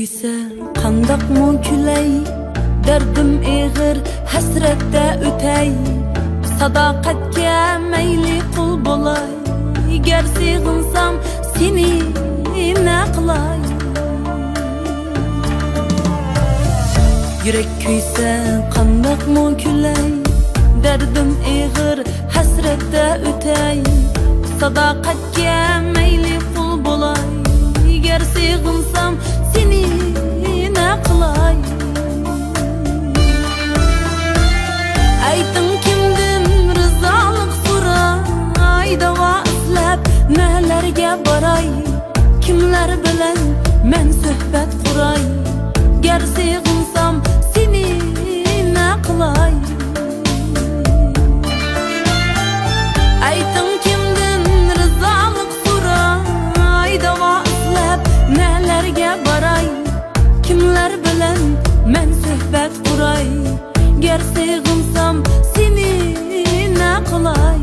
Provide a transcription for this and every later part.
kuysa qandaqmı külay, derdim eğir hasratda o'tay. Sadoqatga mayli qul bo'lay, gar sig'insam seni na qilay. Yürek kuysa qandaqmı külay, derdim eğir hasratda o'tay. Sadoqatga mayli qul bo'lay, gar sig'insam seni na qilay. Ayting kimdan rizolik so'ray, davo izlab nalarga boray. Kimlar bilan men suhbat quray, gar sig'insam seni na qilay. Ayting kimdan rizolik so'ray, davo izlab nalarga boray. Kimlar bilan men suhbat quray, gar sig'insam seni na qilay.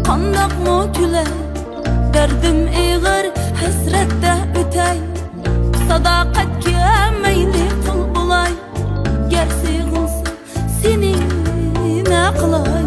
Qandaqmı külay, derdim eğir hasratda o'tay. Sadoqatga mayli qul bo'lay, gar sig'insam seni na qilay.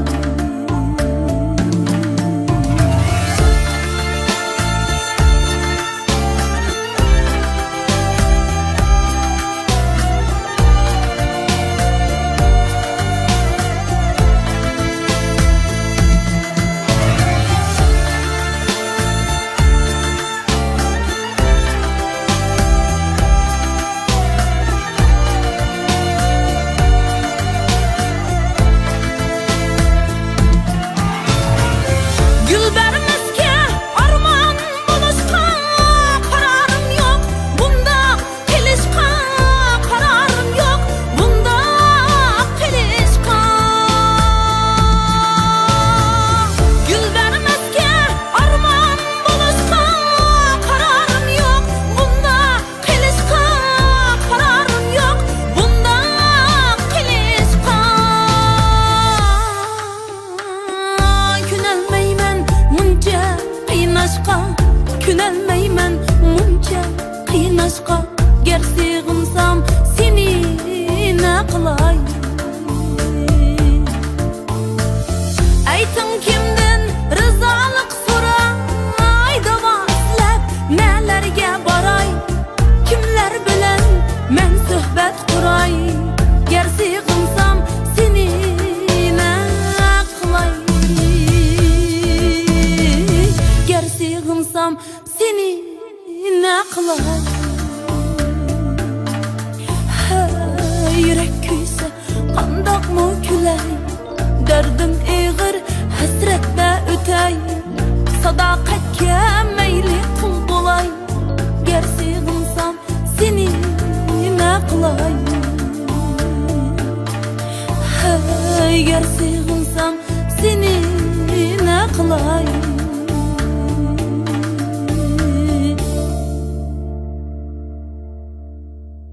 Künelmeymen muncha qiynashqa, gar sig'insam seni na qilay. Ayting kimdan rizolik so'ray, davo izlab nalarga boray. Kimlar bilan men suhbat quray, gar sig'insam seni na qilay. Gar sig'insam seni na qilay. Yürek kuysa qandaqmı külay, derdim eğir hasratda o'tay. Sadoqatga mayli qul bo'lay, gar sig'insam seni na qilay. Gar sig'insam seni na qilay.